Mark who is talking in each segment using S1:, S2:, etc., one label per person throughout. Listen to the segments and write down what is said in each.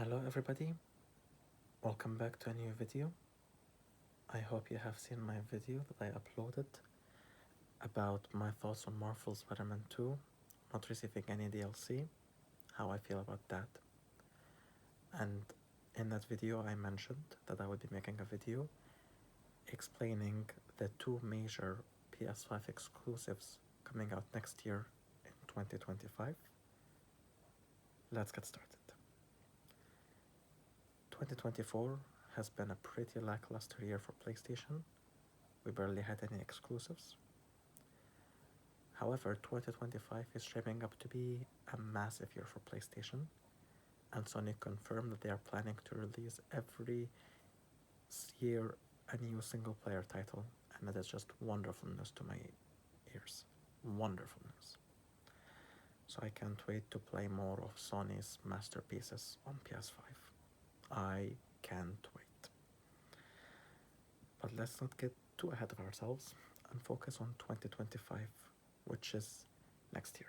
S1: Hello everybody, welcome back to a new video. I hope you have seen my video that I uploaded about my thoughts on Marvel's Spider-Man 2 not receiving any DLC, how I feel about that. And in that video I mentioned that I would be making a video explaining the two major PS5 exclusives coming out next year in 2025. Let's get started. 2024 has been a pretty lackluster year for PlayStation. We barely had any exclusives. However, 2025 is shaping up to be a massive year for PlayStation, and Sony confirmed that they are planning to release every year a new single-player title, and that is just wonderful news to my ears. Wonderful news. So I can't wait to play more of Sony's masterpieces on PS5. I can't wait. But let's not get too ahead of ourselves and focus on 2025, which is next year.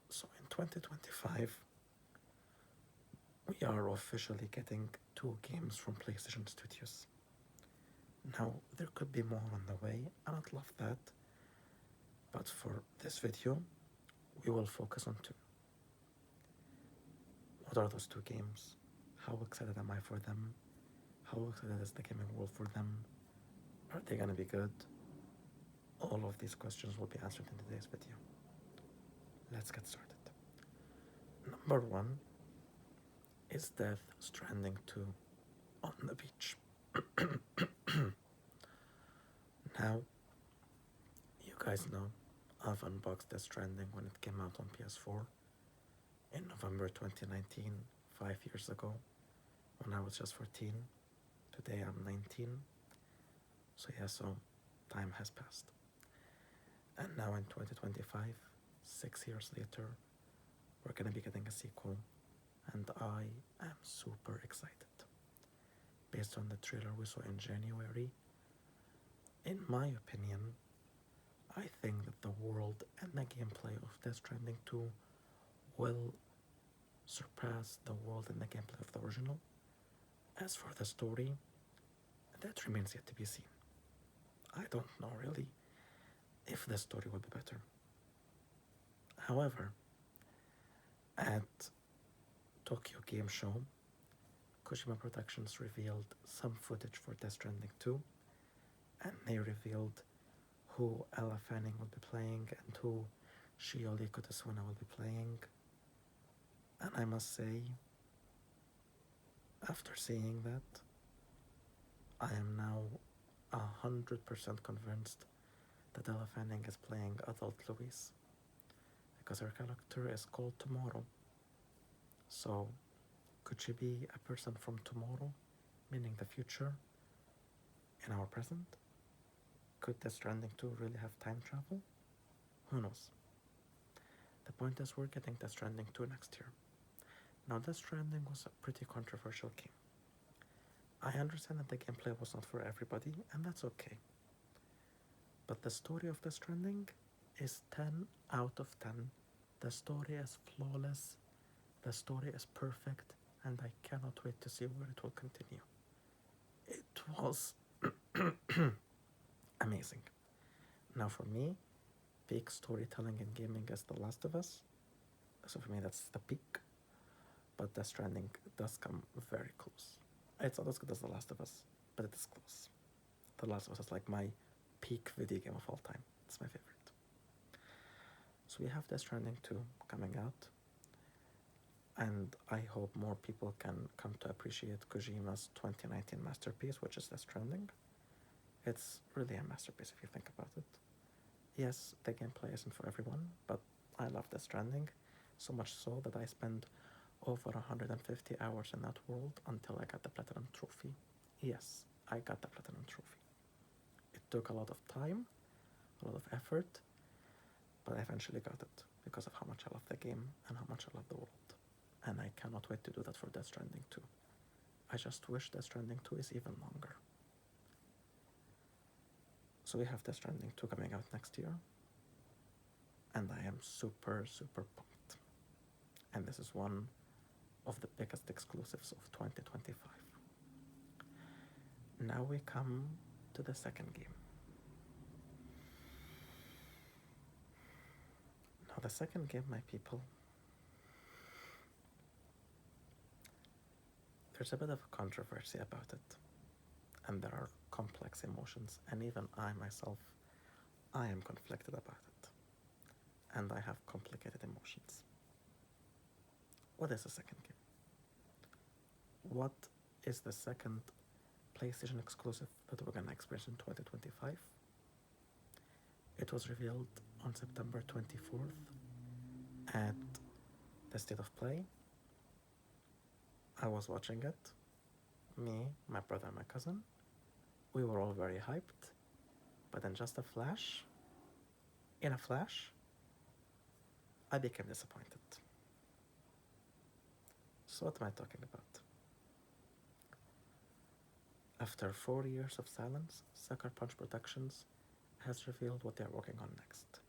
S1: So in 2025, we are officially getting 2 games from PlayStation Studios. Now, there could be more on the way, and I'd love that. But for this video, we will focus on 2. What are those 2 games? How excited am I for them? How excited is the gaming world for them? Are they gonna be good? All of these questions will be answered in today's video. Let's get started. Number 1 is Death Stranding 2 on the beach. Now, you guys know I've unboxed Death Stranding when it came out on PS4 in November 2019, 5 years ago, when I was just 14. Today I'm 19. So yeah, so time has passed. And now in 2025, 6 years later, we're gonna be getting a sequel, and I am super excited. Based on the trailer we saw in January, in my opinion, I think that the world and the gameplay of Death Stranding 2 will surpass the world and the gameplay of the original. As for the story, that remains yet to be seen. I don't know really if the story will be better. However, at Tokyo Game Show, Kojima Productions revealed some footage for Death Stranding 2, and they revealed who Ella Fanning will be playing and who Shiori Kotosuna will be playing. And I must say, after seeing that, I am now 100% convinced that Ella Fanning is playing adult Louise, because her character is called Tomorrow. So, could she be a person from tomorrow, meaning the future, in our present? Could Death Stranding 2 really have time travel? Who knows? The point is, we're getting Death Stranding 2 next year. Now, Death Stranding was a pretty controversial game. I understand that the gameplay was not for everybody, and that's okay. But the story of Death Stranding is 10 out of 10. The story is flawless, the story is perfect, and I cannot wait to see where it will continue. It was amazing. Now for me, peak storytelling in gaming is The Last of Us. So for me that's the peak. But Death Stranding does come very close. It's not as good as The Last of Us, but it is close. The Last of Us is like my peak video game of all time. It's my favorite. So we have Death Stranding 2 coming out, and I hope more people can come to appreciate Kojima's 2019 masterpiece, which is Death Stranding. It's really a masterpiece if you think about it. Yes, the gameplay isn't for everyone, but I love Death Stranding, so much so that I spent over 150 hours in that world until I got the Platinum Trophy. Yes, I got the Platinum Trophy. It took a lot of time, a lot of effort, but I eventually got it because of how much I love the game and how much I love the world. And I cannot wait to do that for Death Stranding 2. I just wish Death Stranding 2 is even longer. So we have Death Stranding 2 coming out next year, and I am super, super pumped. and this is one of the biggest exclusives of 2025. Now we come to the second game. Now, the second game, my people, there's a bit of a controversy about it, and there are complex emotions, and even I myself, I am conflicted about it, and I have complicated emotions. What is the second game? What is the second PlayStation exclusive that we're gonna experience in 2025? It was revealed on September 24th at the State of Play. I was watching it. Me, my brother, and my cousin. We were all very hyped. But in just a flash, I became disappointed. So what am I talking about? After 4 years of silence, Sucker Punch Productions has revealed what they're working on next.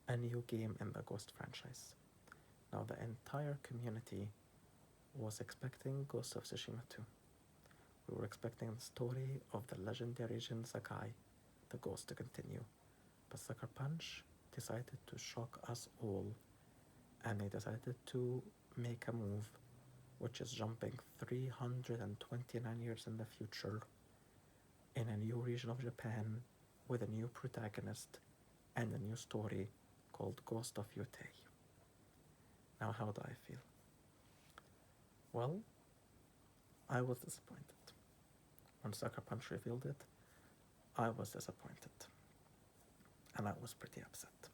S1: A new game in the Ghost franchise. Now, the entire community was expecting Ghost of Tsushima 2. We were expecting the story of the legendary Jin Sakai, the Ghost, to continue. But Sucker Punch decided to shock us all, and they decided to make a move which is jumping 329 years in the future in a new region of Japan with a new protagonist and a new story called Ghost of Yotei. Now, how do I feel? Well, I was disappointed. When Sucker Punch revealed it, I was disappointed. And I was pretty upset.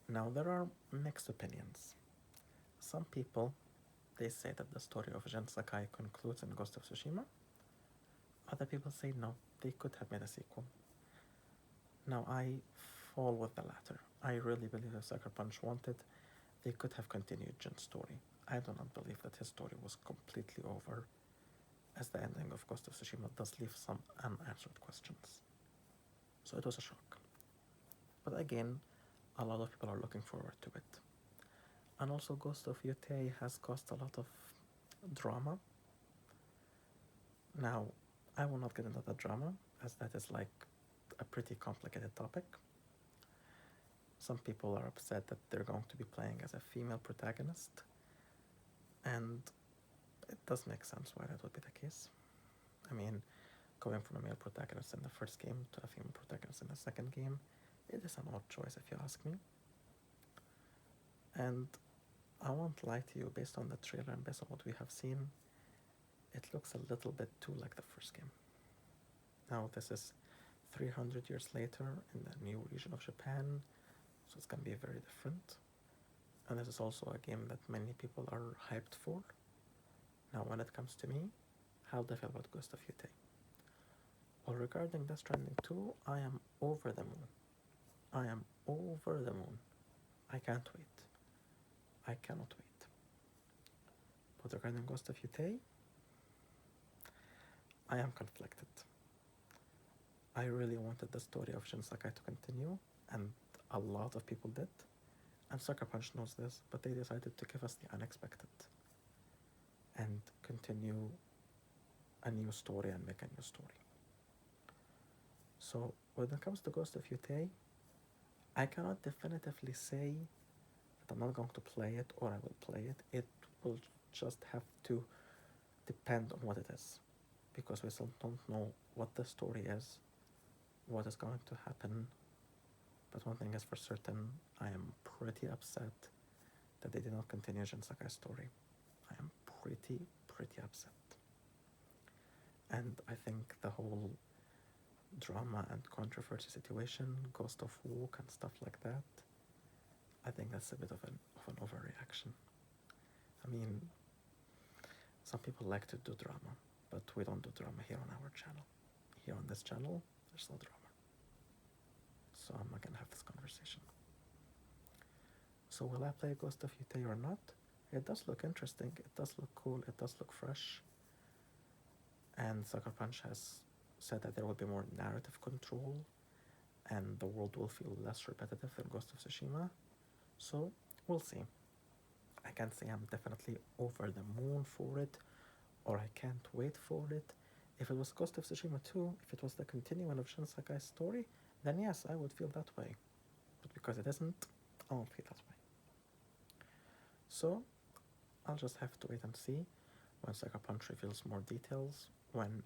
S1: Now, there are mixed opinions. Some people, they say that the story of Jin Sakai concludes in Ghost of Tsushima. Other people say no, they could have made a sequel. Now, I fall with the latter. I really believe if Sucker Punch wanted, they could have continued Jin's story. I do not believe that his story was completely over, as the ending of Ghost of Tsushima does leave some unanswered questions. So it was a shock. But again, a lot of people are looking forward to it. And also Ghost of Yotei has caused a lot of drama. Now, I will not get into the drama, as that is like a pretty complicated topic. Some people are upset that they're going to be playing as a female protagonist, and it does make sense why that would be the case. I mean, going from a male protagonist in the first game to a female protagonist in the second game, it is an odd choice if you ask me. And I won't lie to you, based on the trailer and based on what we have seen, it looks a little bit too like the first game. Now, this is 300 years later in the new region of Japan, so it's going to be very different. And this is also a game that many people are hyped for. Now, when it comes to me, how do I feel about Ghost of Yotei? Well, regarding Death Stranding 2, I am over the moon. I am over the moon. I can't wait. I cannot wait. But regarding Ghost of Yotei, I am conflicted. I really wanted the story of Shin Sakai to continue, and a lot of people did. And Sucker Punch knows this, but they decided to give us the unexpected and continue a new story and make a new story. So when it comes to Ghost of Yotei, I cannot definitively say that I'm not going to play it or I will play it. It will just have to depend on what it is, because we still don't know what the story is, what is going to happen. But one thing is for certain, I am pretty upset that they did not continue Jin Sakai's story. I am pretty upset. And I think the whole drama and controversy situation, Ghost of Walk and stuff like that, I think that's a bit of an overreaction. I mean, some people like to do drama, but we don't do drama here on our channel. Here on this channel, there's no drama. So I'm not gonna have this conversation. So will I play Ghost of Yotei or not? It does look interesting, it does look cool, it does look fresh. And Sucker Punch has said that there will be more narrative control and the world will feel less repetitive than Ghost of Tsushima. So we'll see. I can't say I'm definitely over the moon for it, or I can't wait for it. If it was Ghost of Tsushima 2, if it was the continuing of Shin Sakai's story, then yes, I would feel that way. But because it isn't, I won't feel that way. So, I'll just have to wait and see when Sucker Punch reveals more details, when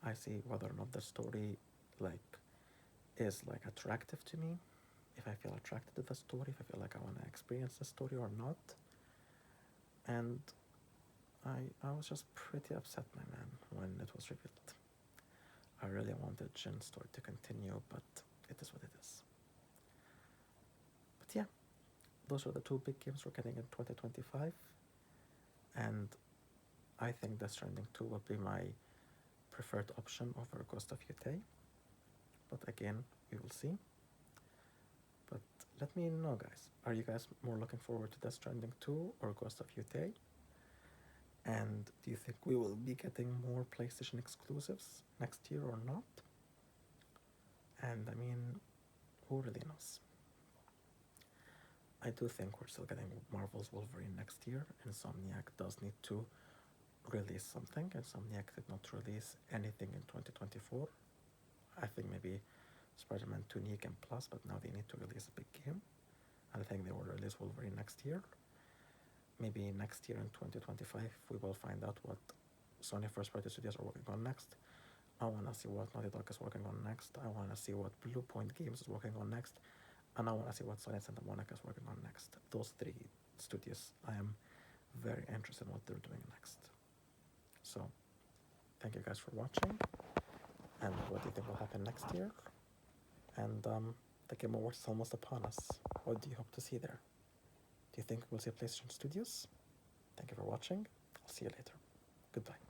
S1: I see whether or not the story like is like attractive to me, if I feel attracted to the story, if I feel like I want to experience the story or not. And I was just pretty upset, my man, when it was revealed. I really wanted Jin's story to continue, but it is what it is. But yeah, those are the two big games we're getting in 2025. And I think Death Stranding 2 will be my preferred option over Ghost of Yutei. But again, we will see. But let me know, guys. Are you guys more looking forward to Death Stranding 2 or Ghost of Yutei? And do you think we will be getting more PlayStation exclusives next year or not? And I mean, who really knows? I do think we're still getting Marvel's Wolverine next year. Insomniac does need to release something. Insomniac did not release anything in 2024. I think maybe Spider-Man 2 New Game Plus, but now they need to release a big game. And I think they will release Wolverine next year. Maybe next year in 2025, we will find out what Sony First Party Studios are working on next. I want to see what Naughty Dog is working on next. I want to see what Blue Point Games is working on next. And I want to see what Sony Santa Monica is working on next. Those three studios, I am very interested in what they're doing next. So, thank you guys for watching. And what do you think will happen next year? And the Game Awards is almost upon us. What do you hope to see there? Do you think we'll see PlayStation Studios? Thank you for watching. I'll see you later. Goodbye.